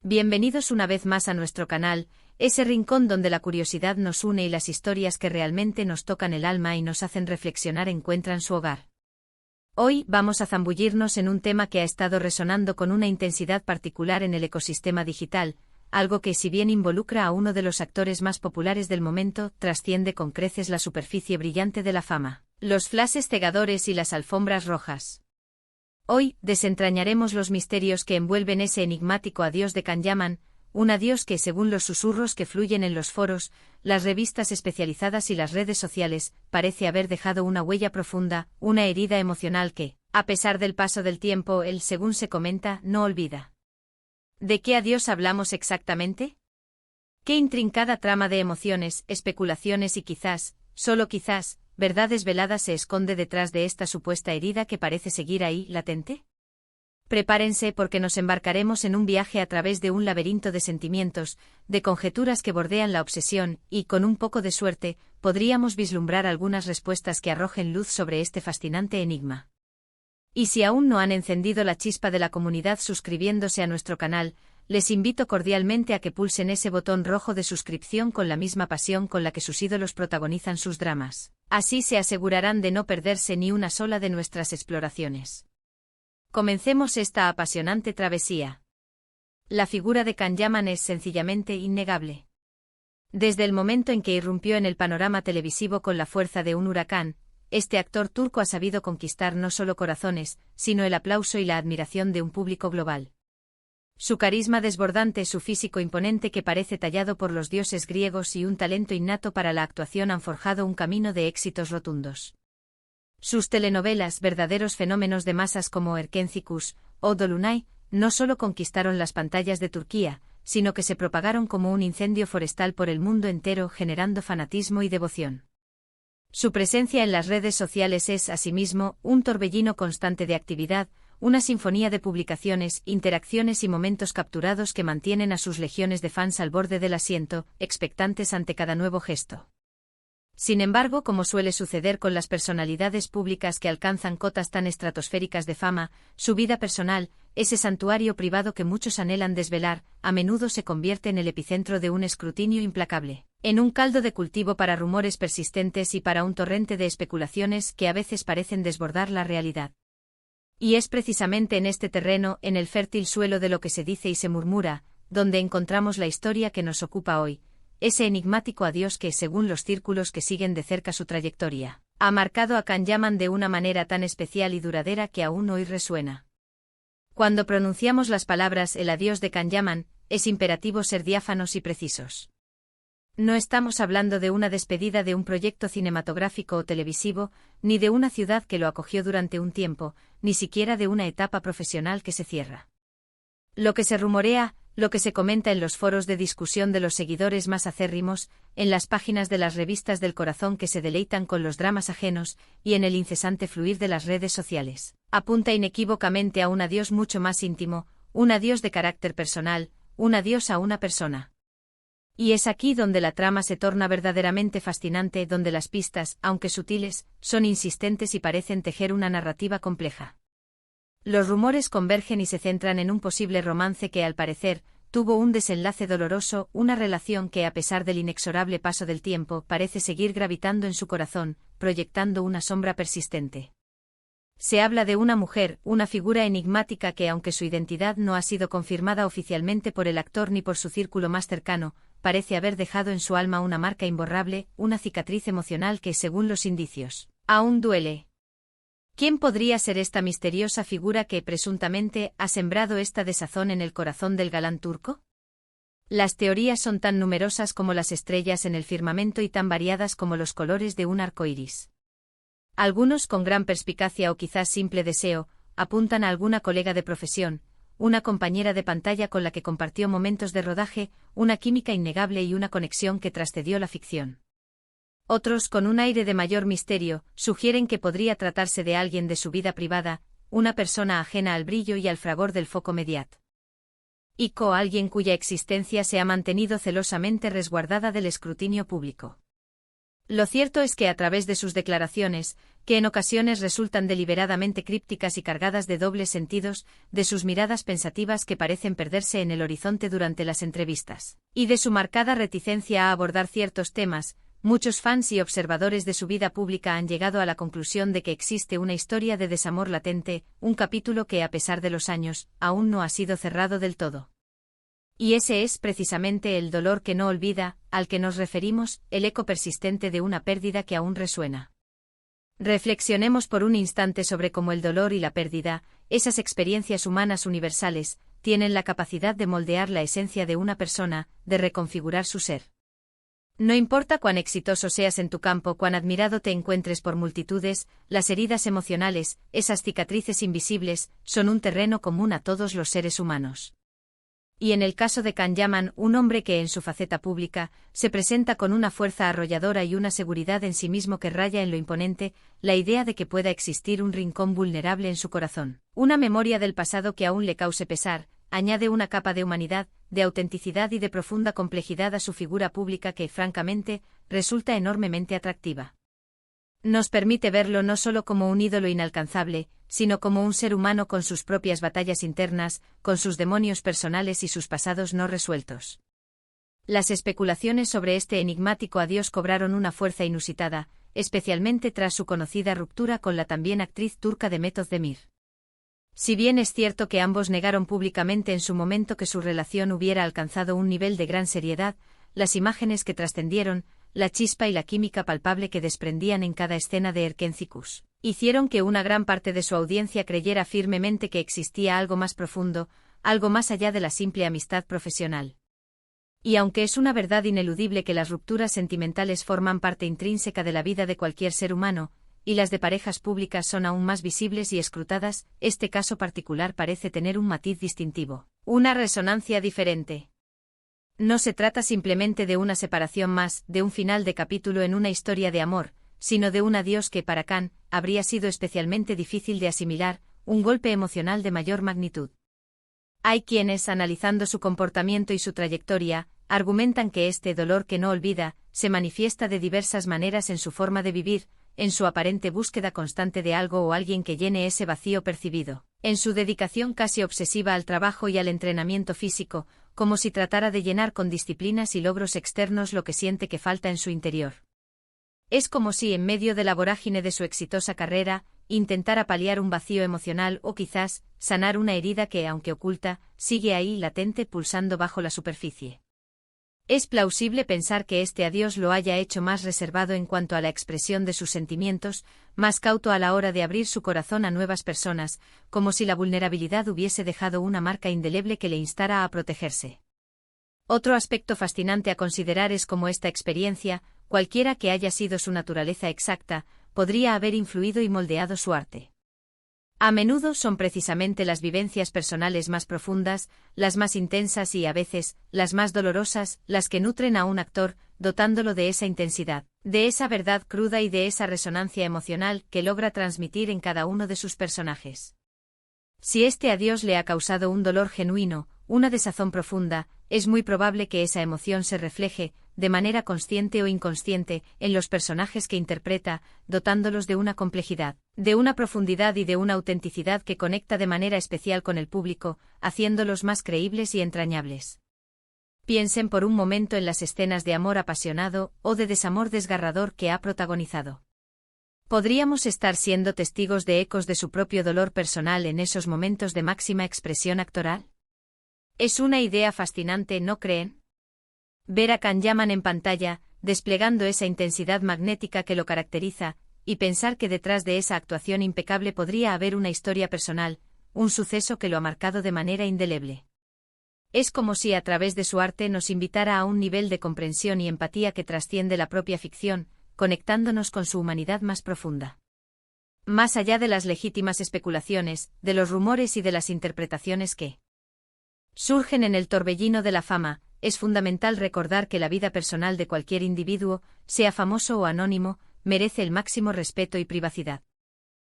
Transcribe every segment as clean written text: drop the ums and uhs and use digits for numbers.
Bienvenidos una vez más a nuestro canal, ese rincón donde la curiosidad nos une y las historias que realmente nos tocan el alma y nos hacen reflexionar encuentran su hogar. Hoy vamos a zambullirnos en un tema que ha estado resonando con una intensidad particular en el ecosistema digital, algo que, si bien involucra a uno de los actores más populares del momento, trasciende con creces la superficie brillante de la fama: los flashes cegadores y las alfombras rojas. Hoy desentrañaremos los misterios que envuelven ese enigmático adiós de Can Yaman, un adiós que, según los susurros que fluyen en los foros, las revistas especializadas y las redes sociales, parece haber dejado una huella profunda, una herida emocional que, a pesar del paso del tiempo, él, según se comenta, no olvida. ¿De qué adiós hablamos exactamente? ¿Qué intrincada trama de emociones, especulaciones y quizás, solo quizás, verdades veladas se esconde detrás de esta supuesta herida que parece seguir ahí, latente? Prepárense, porque nos embarcaremos en un viaje a través de un laberinto de sentimientos, de conjeturas que bordean la obsesión, y, con un poco de suerte, podríamos vislumbrar algunas respuestas que arrojen luz sobre este fascinante enigma. Y si aún no han encendido la chispa de la comunidad suscribiéndose a nuestro canal, les invito cordialmente a que pulsen ese botón rojo de suscripción con la misma pasión con la que sus ídolos protagonizan sus dramas. Así se asegurarán de no perderse ni una sola de nuestras exploraciones. Comencemos esta apasionante travesía. La figura de Can Yaman es sencillamente innegable. Desde el momento en que irrumpió en el panorama televisivo con la fuerza de un huracán, este actor turco ha sabido conquistar no solo corazones, sino el aplauso y la admiración de un público global. Su carisma desbordante, su físico imponente que parece tallado por los dioses griegos y un talento innato para la actuación han forjado un camino de éxitos rotundos. Sus telenovelas, verdaderos fenómenos de masas como Erkencikus o Dolunay, no solo conquistaron las pantallas de Turquía, sino que se propagaron como un incendio forestal por el mundo entero, generando fanatismo y devoción. Su presencia en las redes sociales es, asimismo, un torbellino constante de actividad, una sinfonía de publicaciones, interacciones y momentos capturados que mantienen a sus legiones de fans al borde del asiento, expectantes ante cada nuevo gesto. Sin embargo, como suele suceder con las personalidades públicas que alcanzan cotas tan estratosféricas de fama, su vida personal, ese santuario privado que muchos anhelan desvelar, a menudo se convierte en el epicentro de un escrutinio implacable, en un caldo de cultivo para rumores persistentes y para un torrente de especulaciones que a veces parecen desbordar la realidad. Y es precisamente en este terreno, en el fértil suelo de lo que se dice y se murmura, donde encontramos la historia que nos ocupa hoy, ese enigmático adiós que, según los círculos que siguen de cerca su trayectoria, ha marcado a Can Yaman de una manera tan especial y duradera que aún hoy resuena. Cuando pronunciamos las palabras el adiós de Can Yaman, es imperativo ser diáfanos y precisos. No estamos hablando de una despedida de un proyecto cinematográfico o televisivo, ni de una ciudad que lo acogió durante un tiempo, ni siquiera de una etapa profesional que se cierra. Lo que se rumorea, lo que se comenta en los foros de discusión de los seguidores más acérrimos, en las páginas de las revistas del corazón que se deleitan con los dramas ajenos, y en el incesante fluir de las redes sociales, apunta inequívocamente a un adiós mucho más íntimo, un adiós de carácter personal, un adiós a una persona. Y es aquí donde la trama se torna verdaderamente fascinante, donde las pistas, aunque sutiles, son insistentes y parecen tejer una narrativa compleja. Los rumores convergen y se centran en un posible romance que, al parecer, tuvo un desenlace doloroso, una relación que, a pesar del inexorable paso del tiempo, parece seguir gravitando en su corazón, proyectando una sombra persistente. Se habla de una mujer, una figura enigmática que, aunque su identidad no ha sido confirmada oficialmente por el actor ni por su círculo más cercano, parece haber dejado en su alma una marca imborrable, una cicatriz emocional que, según los indicios, aún duele. ¿Quién podría ser esta misteriosa figura que, presuntamente, ha sembrado esta desazón en el corazón del galán turco? Las teorías son tan numerosas como las estrellas en el firmamento y tan variadas como los colores de un arco iris. Algunos, con gran perspicacia o quizás simple deseo, apuntan a alguna colega de profesión, una compañera de pantalla con la que compartió momentos de rodaje, una química innegable y una conexión que trascendió la ficción. Otros, con un aire de mayor misterio, sugieren que podría tratarse de alguien de su vida privada, una persona ajena al brillo y al fragor del foco mediático. Alguien cuya existencia se ha mantenido celosamente resguardada del escrutinio público. Lo cierto es que, a través de sus declaraciones, que en ocasiones resultan deliberadamente crípticas y cargadas de dobles sentidos, de sus miradas pensativas que parecen perderse en el horizonte durante las entrevistas, y de su marcada reticencia a abordar ciertos temas. Muchos fans y observadores de su vida pública han llegado a la conclusión de que existe una historia de desamor latente, un capítulo que, a pesar de los años, aún no ha sido cerrado del todo. Y ese es precisamente el dolor que no olvida, al que nos referimos, el eco persistente de una pérdida que aún resuena. Reflexionemos por un instante sobre cómo el dolor y la pérdida, esas experiencias humanas universales, tienen la capacidad de moldear la esencia de una persona, de reconfigurar su ser. No importa cuán exitoso seas en tu campo, cuán admirado te encuentres por multitudes, las heridas emocionales, esas cicatrices invisibles, son un terreno común a todos los seres humanos. Y en el caso de Can Yaman, un hombre que en su faceta pública, se presenta con una fuerza arrolladora y una seguridad en sí mismo que raya en lo imponente, la idea de que pueda existir un rincón vulnerable en su corazón, una memoria del pasado que aún le cause pesar, añade una capa de humanidad, de autenticidad y de profunda complejidad a su figura pública que, francamente, resulta enormemente atractiva. Nos permite verlo no solo como un ídolo inalcanzable, sino como un ser humano con sus propias batallas internas, con sus demonios personales y sus pasados no resueltos. Las especulaciones sobre este enigmático adiós cobraron una fuerza inusitada, especialmente tras su conocida ruptura con la también actriz turca Demet Özdemir. Si bien es cierto que ambos negaron públicamente en su momento que su relación hubiera alcanzado un nivel de gran seriedad, las imágenes que trascendieron, la chispa y la química palpable que desprendían en cada escena de Erkencikus, hicieron que una gran parte de su audiencia creyera firmemente que existía algo más profundo, algo más allá de la simple amistad profesional. Y aunque es una verdad ineludible que las rupturas sentimentales forman parte intrínseca de la vida de cualquier ser humano, y las de parejas públicas son aún más visibles y escrutadas, este caso particular parece tener un matiz distintivo, una resonancia diferente. No se trata simplemente de una separación más, de un final de capítulo en una historia de amor, sino de un adiós que para Can habría sido especialmente difícil de asimilar, un golpe emocional de mayor magnitud. Hay quienes, analizando su comportamiento y su trayectoria, argumentan que este dolor que no olvida, se manifiesta de diversas maneras en su forma de vivir, en su aparente búsqueda constante de algo o alguien que llene ese vacío percibido, en su dedicación casi obsesiva al trabajo y al entrenamiento físico, como si tratara de llenar con disciplinas y logros externos lo que siente que falta en su interior. Es como si en medio de la vorágine de su exitosa carrera, intentara paliar un vacío emocional o quizás, sanar una herida que, aunque oculta, sigue ahí latente pulsando bajo la superficie. Es plausible pensar que este adiós lo haya hecho más reservado en cuanto a la expresión de sus sentimientos, más cauto a la hora de abrir su corazón a nuevas personas, como si la vulnerabilidad hubiese dejado una marca indeleble que le instara a protegerse. Otro aspecto fascinante a considerar es cómo esta experiencia, cualquiera que haya sido su naturaleza exacta, podría haber influido y moldeado su arte. A menudo son precisamente las vivencias personales más profundas, las más intensas y, a veces, las más dolorosas, las que nutren a un actor, dotándolo de esa intensidad, de esa verdad cruda y de esa resonancia emocional que logra transmitir en cada uno de sus personajes. Si este adiós le ha causado un dolor genuino, una desazón profunda, es muy probable que esa emoción se refleje, de manera consciente o inconsciente, en los personajes que interpreta, dotándolos de una complejidad, de una profundidad y de una autenticidad que conecta de manera especial con el público, haciéndolos más creíbles y entrañables. Piensen por un momento en las escenas de amor apasionado o de desamor desgarrador que ha protagonizado. ¿Podríamos estar siendo testigos de ecos de su propio dolor personal en esos momentos de máxima expresión actoral? Es una idea fascinante, ¿no creen? Ver a Can Yaman en pantalla, desplegando esa intensidad magnética que lo caracteriza, y pensar que detrás de esa actuación impecable podría haber una historia personal, un suceso que lo ha marcado de manera indeleble. Es como si a través de su arte nos invitara a un nivel de comprensión y empatía que trasciende la propia ficción, conectándonos con su humanidad más profunda. Más allá de las legítimas especulaciones, de los rumores y de las interpretaciones que surgen en el torbellino de la fama, es fundamental recordar que la vida personal de cualquier individuo, sea famoso o anónimo, merece el máximo respeto y privacidad.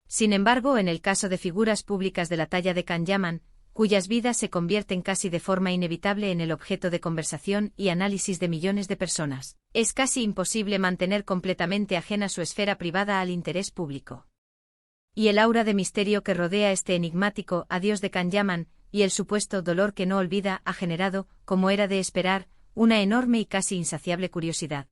Sin embargo, en el caso de figuras públicas de la talla de Can Yaman, cuyas vidas se convierten casi de forma inevitable en el objeto de conversación y análisis de millones de personas. Es casi imposible mantener completamente ajena su esfera privada al interés público. Y el aura de misterio que rodea este enigmático adiós de Kanyaman, y el supuesto dolor que no olvida, ha generado, como era de esperar, una enorme y casi insaciable curiosidad.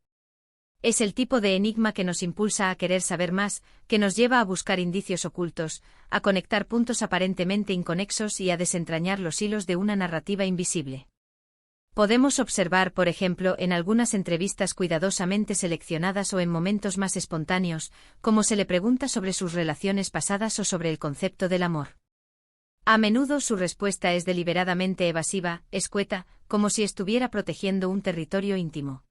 Es el tipo de enigma que nos impulsa a querer saber más, que nos lleva a buscar indicios ocultos, a conectar puntos aparentemente inconexos y a desentrañar los hilos de una narrativa invisible. Podemos observar, por ejemplo, en algunas entrevistas cuidadosamente seleccionadas o en momentos más espontáneos, cómo se le pregunta sobre sus relaciones pasadas o sobre el concepto del amor. A menudo su respuesta es deliberadamente evasiva, escueta, como si estuviera protegiendo un territorio íntimo.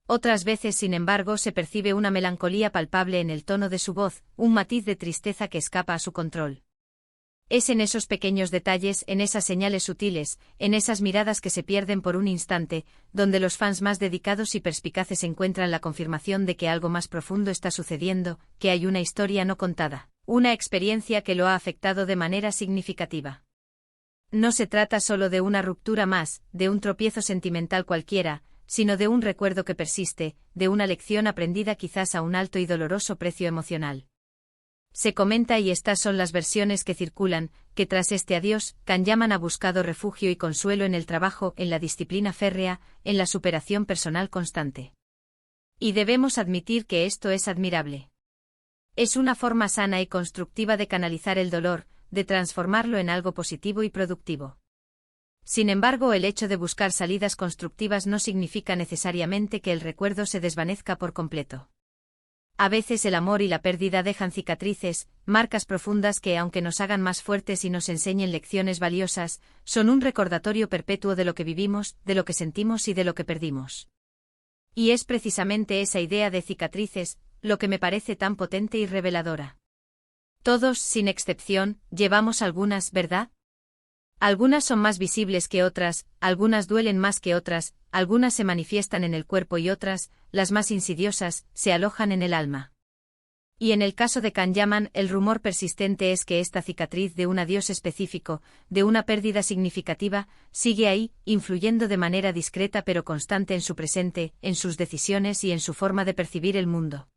Otras veces, sin embargo, se percibe una melancolía palpable en el tono de su voz, un matiz de tristeza que escapa a su control. Es en esos pequeños detalles, en esas señales sutiles, en esas miradas que se pierden por un instante, donde los fans más dedicados y perspicaces encuentran la confirmación de que algo más profundo está sucediendo, que hay una historia no contada, una experiencia que lo ha afectado de manera significativa. No se trata solo de una ruptura más, de un tropiezo sentimental cualquiera, sino de un recuerdo que persiste, de una lección aprendida quizás a un alto y doloroso precio emocional. Se comenta, y estas son las versiones que circulan, que tras este adiós, Kanyaman ha buscado refugio y consuelo en el trabajo, en la disciplina férrea, en la superación personal constante. Y debemos admitir que esto es admirable. Es una forma sana y constructiva de canalizar el dolor, de transformarlo en algo positivo y productivo. Sin embargo, el hecho de buscar salidas constructivas no significa necesariamente que el recuerdo se desvanezca por completo. A veces el amor y la pérdida dejan cicatrices, marcas profundas que, aunque nos hagan más fuertes y nos enseñen lecciones valiosas, son un recordatorio perpetuo de lo que vivimos, de lo que sentimos y de lo que perdimos. Y es precisamente esa idea de cicatrices, lo que me parece tan potente y reveladora. Todos, sin excepción, llevamos algunas, ¿verdad? Algunas son más visibles que otras, algunas duelen más que otras, algunas se manifiestan en el cuerpo y otras, las más insidiosas, se alojan en el alma. Y en el caso de Kanyaman, el rumor persistente es que esta cicatriz de un adiós específico, de una pérdida significativa, sigue ahí, influyendo de manera discreta pero constante en su presente, en sus decisiones y en su forma de percibir el mundo.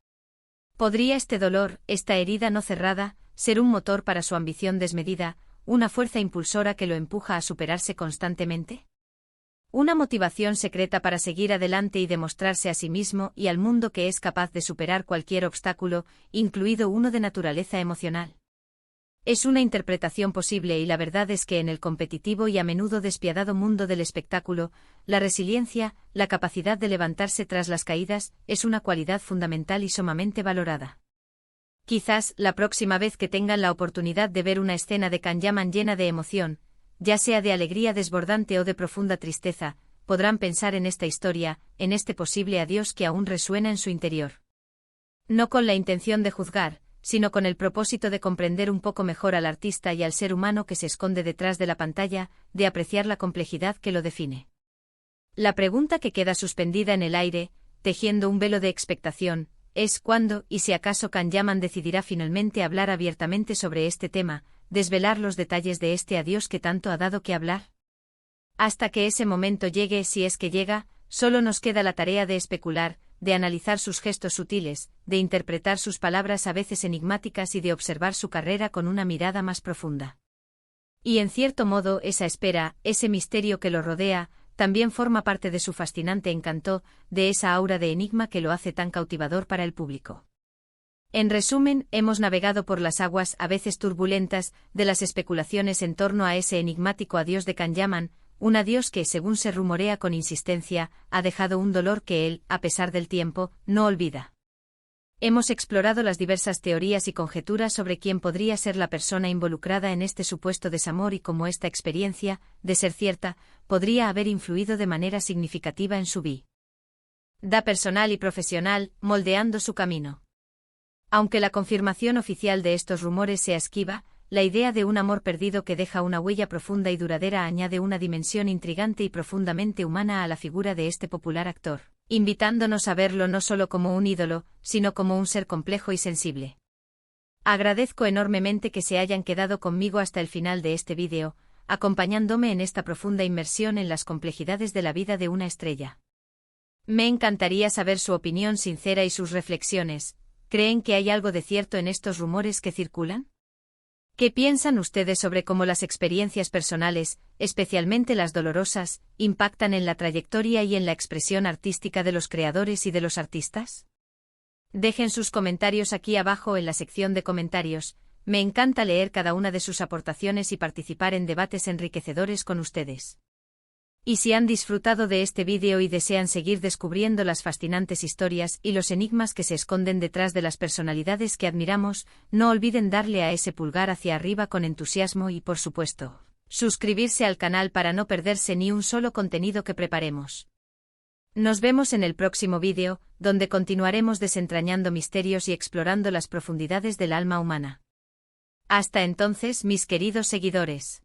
¿Podría este dolor, esta herida no cerrada, ser un motor para su ambición desmedida, una fuerza impulsora que lo empuja a superarse constantemente? Una motivación secreta para seguir adelante y demostrarse a sí mismo y al mundo que es capaz de superar cualquier obstáculo, incluido uno de naturaleza emocional. Es una interpretación posible y la verdad es que en el competitivo y a menudo despiadado mundo del espectáculo, la resiliencia, la capacidad de levantarse tras las caídas, es una cualidad fundamental y sumamente valorada. Quizás, la próxima vez que tengan la oportunidad de ver una escena de Kanyaman llena de emoción, ya sea de alegría desbordante o de profunda tristeza, podrán pensar en esta historia, en este posible adiós que aún resuena en su interior. No con la intención de juzgar, sino con el propósito de comprender un poco mejor al artista y al ser humano que se esconde detrás de la pantalla, de apreciar la complejidad que lo define. La pregunta que queda suspendida en el aire, tejiendo un velo de expectación, es cuándo y si acaso Kanyaman decidirá finalmente hablar abiertamente sobre este tema, desvelar los detalles de este adiós que tanto ha dado que hablar. Hasta que ese momento llegue, si es que llega, solo nos queda la tarea de especular, de analizar sus gestos sutiles, de interpretar sus palabras a veces enigmáticas y de observar su carrera con una mirada más profunda. Y en cierto modo esa espera, ese misterio que lo rodea, también forma parte de su fascinante encanto, de esa aura de enigma que lo hace tan cautivador para el público. En resumen, hemos navegado por las aguas, a veces turbulentas, de las especulaciones en torno a ese enigmático adiós de Kanyaman, un adiós que, según se rumorea con insistencia, ha dejado un dolor que él, a pesar del tiempo, no olvida. Hemos explorado las diversas teorías y conjeturas sobre quién podría ser la persona involucrada en este supuesto desamor y cómo esta experiencia, de ser cierta, podría haber influido de manera significativa en su vida personal y profesional, moldeando su camino. Aunque la confirmación oficial de estos rumores sea esquiva, la idea de un amor perdido que deja una huella profunda y duradera añade una dimensión intrigante y profundamente humana a la figura de este popular actor, invitándonos a verlo no solo como un ídolo, sino como un ser complejo y sensible. Agradezco enormemente que se hayan quedado conmigo hasta el final de este vídeo. acompañándome en esta profunda inmersión en las complejidades de la vida de una estrella. Me encantaría saber su opinión sincera y sus reflexiones. ¿Creen que hay algo de cierto en estos rumores que circulan? ¿Qué piensan ustedes sobre cómo las experiencias personales, especialmente las dolorosas, impactan en la trayectoria y en la expresión artística de los creadores y de los artistas? Dejen sus comentarios aquí abajo en la sección de comentarios. Me encanta leer cada una de sus aportaciones y participar en debates enriquecedores con ustedes. Y si han disfrutado de este vídeo y desean seguir descubriendo las fascinantes historias y los enigmas que se esconden detrás de las personalidades que admiramos, no olviden darle a ese pulgar hacia arriba con entusiasmo y, por supuesto, suscribirse al canal para no perderse ni un solo contenido que preparemos. Nos vemos en el próximo vídeo, donde continuaremos desentrañando misterios y explorando las profundidades del alma humana. Hasta entonces, mis queridos seguidores.